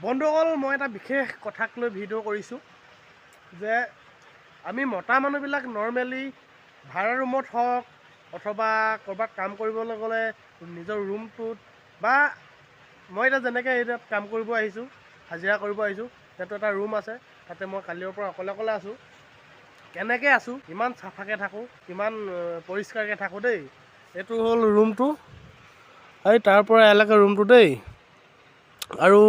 বন্ধুসকল, মই এটা বিশেষ কথাক লৈ ভিডিঅ' কৰিছোঁ যে আমি মতা মানুহবিলাক নৰ্মেলি ভাড়া ৰুমত হওক অথবা ক'ৰবাত কাম কৰিবলৈ গ'লে নিজৰ ৰুমটোত বা মই এতিয়া যেনেকৈ ইয়াত কাম কৰিব আহিছোঁ, হাজিৰা কৰিব আহিছোঁ, তাতো এটা ৰুম আছে। তাতে মই কালিৰ পৰা অকলে আছোঁ। কেনেকৈ আছোঁ, কিমান চাফাকৈ থাকোঁ, কিমান পৰিষ্কাৰকৈ থাকোঁ দেই। এইটো হ'ল ৰুমটো, এই তাৰ পৰা এলেকা ৰুমটো দেই। আৰু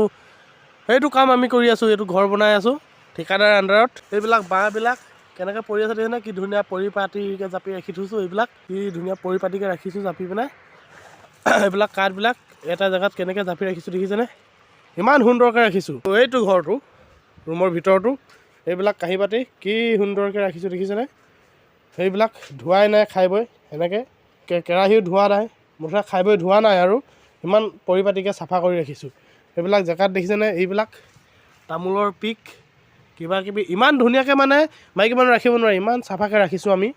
সেইটো কাম আমি কৰি আছোঁ, এইটো ঘৰ বনাই আছোঁ ঠিকাদাৰ আণ্ডাৰত। এইবিলাক বাঁহবিলাক কেনেকৈ পৰি আছে দেখিছেনে, কি ধুনীয়া পৰিপাটিকৈ জাপি ৰাখি থৈছোঁ। এইবিলাক কি ধুনীয়া পৰিপাটিকৈ ৰাখিছোঁ জাপি পিনে। এইবিলাক কাঠবিলাক এটা জেগাত কেনেকৈ জাপি ৰাখিছোঁ দেখিছেনে, ইমান সুন্দৰকৈ ৰাখিছোঁ। এইটো ঘৰটো, ৰুমৰ ভিতৰতো এইবিলাক কাঁহী বাতি কি সুন্দৰকৈ ৰাখিছোঁ দেখিছেনে। সেইবিলাক ধোৱাই নাই, খাই বৈ এনেকৈ কেৰাহীও ধোৱা নাই, মুঠতে খাই বৈ ধোৱা নাই আৰু ইমান পৰিপাটিকৈ চাফা কৰি ৰাখিছোঁ। এইবিলাক জেগাত দেখিছেনে, এইবিলাক তামোলৰ পিক কিবা কিবি ইমান ধুনীয়াকৈ মানে মাইকী মানুহ ৰাখিব নোৱাৰে, ইমান চাফাকৈ ৰাখিছোঁ আমি।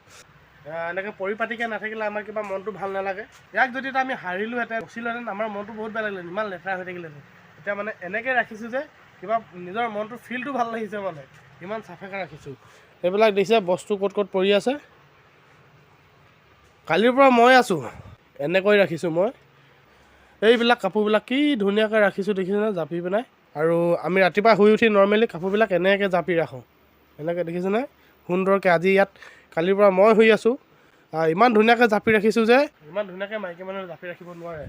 এনেকৈ পৰিপাটিকৈ নাথাকিলে আমাৰ কিবা মনটো ভাল নালাগে। ইয়াক যদি আমি হাৰিলোহেঁতেন, ৰচিলোহেঁতেন, আমাৰ মনটো বহুত বেয়া লাগিলে, ইমান লেতেৰা হৈ থাকিলেহেঁতেন। এতিয়া মানে এনেকৈ ৰাখিছোঁ যে কিবা নিজৰ মনটো ফিলটো ভাল লাগিছে, মানে ইমান চাফাকৈ ৰাখিছোঁ। এইবিলাক দেখিছে বস্তু ক'ত ক'ত পৰি আছে। কালিৰ পৰা মই আছোঁ এনেকৈ ৰাখিছোঁ মই। এইবিলাক কাপোৰবিলাক কি ধুনীয়াকৈ ৰাখিছোঁ দেখিছেনে জাপি পিনাই। আৰু আমি ৰাতিপুৱা শুই উঠি নৰ্মেলি কাপোৰবিলাক এনেকৈ জাপি ৰাখোঁ, এনেকৈ দেখিছেনে সুন্দৰকৈ। আজি ইয়াত কালিৰ পৰা মই শুই আছোঁ, ইমান ধুনীয়াকৈ জাপি ৰাখিছোঁ যে ইমান ধুনীয়াকৈ মাইকী মানুহে জাপি ৰাখিব নোৱাৰে।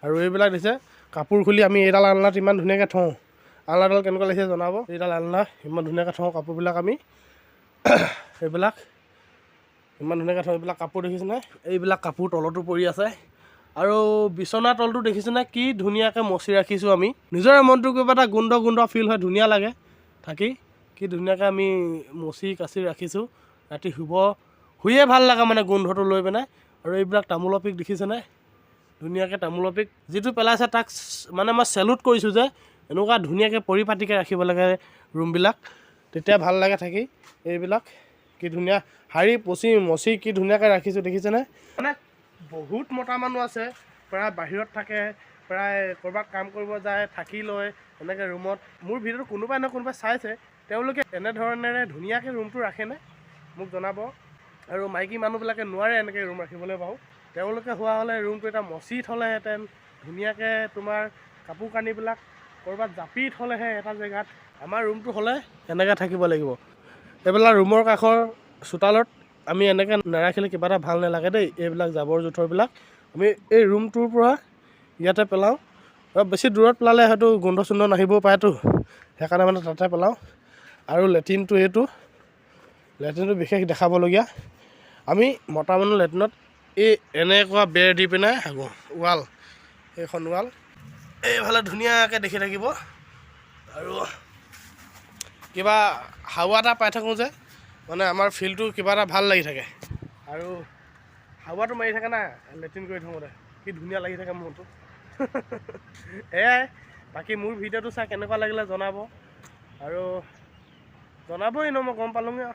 আৰু এইবিলাক দিছে কাপোৰ খুলি আমি এইডাল আলনাত ইমান ধুনীয়াকৈ থওঁ। আলনাডাল কেনেকুৱা লাগিছে জনাব। এইডাল আলনা ইমান ধুনীয়াকৈ থওঁ কাপোৰবিলাক আমি। এইবিলাক ইমান ধুনীয়াকৈ থওঁ। এইবিলাক কাপোৰ দেখিছেনে, এইবিলাক কাপোৰ তলতো পৰি আছে। আৰু বিচনা তলটো দেখিছেনে কি ধুনীয়াকৈ মচি ৰাখিছোঁ আমি। নিজৰে মনটো কিবা এটা গোন্ধ ফিল হয়, ধুনীয়া লাগে থাকি। কি ধুনীয়াকৈ আমি মচি কাচি ৰাখিছোঁ। ৰাতি শুয়ে ভাল লাগে মানে গোন্ধটো লৈ পিনে। আৰু এইবিলাক তামোলৰ পিক দেখিছেনে, ধুনীয়াকৈ তামোলৰ পিক যিটো পেলাইছে তাক মানে মই চেলুট কৰিছোঁ যে এনেকুৱা ধুনীয়াকৈ পৰিপাটিকৈ ৰাখিব লাগে ৰুমবিলাক, তেতিয়া ভাল লাগে থাকি। এইবিলাক কি ধুনীয়া সাৰি পচি মচি কি ধুনীয়াকৈ ৰাখিছোঁ দেখিছেনে। মানে বহুত মতা মানুহ আছে, প্ৰায় বাহিৰত থাকে, প্ৰায় ক'ৰবাত কাম কৰিব যায়, থাকি লয় এনেকৈ ৰুমত। মোৰ ভিডিঅ'টো কোনোবাই নহয় কোনোবাই চাইছে, তেওঁলোকে এনেধৰণেৰে ধুনীয়াকৈ ৰুমটো ৰাখেনে মোক জনাব। আৰু মাইকী মানুহবিলাকে নোৱাৰে এনেকৈ ৰুম ৰাখিবলৈ বাৰু। তেওঁলোকে হোৱা হ'লে ৰুমটো এটা মচি থ'লেহেঁতেন ধুনীয়াকৈ, তোমাৰ কাপোৰ কানিবিলাক ক'ৰবাত জাপি থ'লেহে এটা জেগাত। আমাৰ ৰুমটো হ'লে এনেকৈ থাকিব লাগিব। এইবিলাক ৰুমৰ কাষৰ চোতালত আমি এনেকৈ নাৰাখিলে কিবা এটা ভাল নালাগে দেই। এইবিলাক জাবৰ জোঁথৰবিলাক আমি এই ৰুমটোৰ পৰা ইয়াতে পেলাওঁ। বেছি দূৰত পেলালে হয়তো গোন্ধ চোন্ধ নাহিবও পাৰেতো, সেইকাৰণে মানে তাতে পেলাওঁ। আৰু লেট্ৰিনটো বিশেষ দেখাবলগীয়া। আমি মতা মানুহ লেট্ৰিনত এই এনেকুৱা বেৰ দি পিনে হাগোঁ, ৱাল, এইখন ৱাল এইফালে ধুনীয়াকৈ দেখি থাকিব। আৰু কিবা হাৱা এটা পাই থাকোঁ যে মানে আমাৰ ফিলটো কিবা এটা ভাল লাগি থাকে। আৰু হাৱাটো মাৰি থাকে না লেট্ৰিন কৰি থাকোঁতে, কি ধুনীয়া লাগি থাকে মনটো। এয়াই, বাকী মোৰ ভিডিঅ'টো চাই কেনেকুৱা লাগিলে জনাব। আৰু জনাবই ন, মই গম পালোঁগৈ।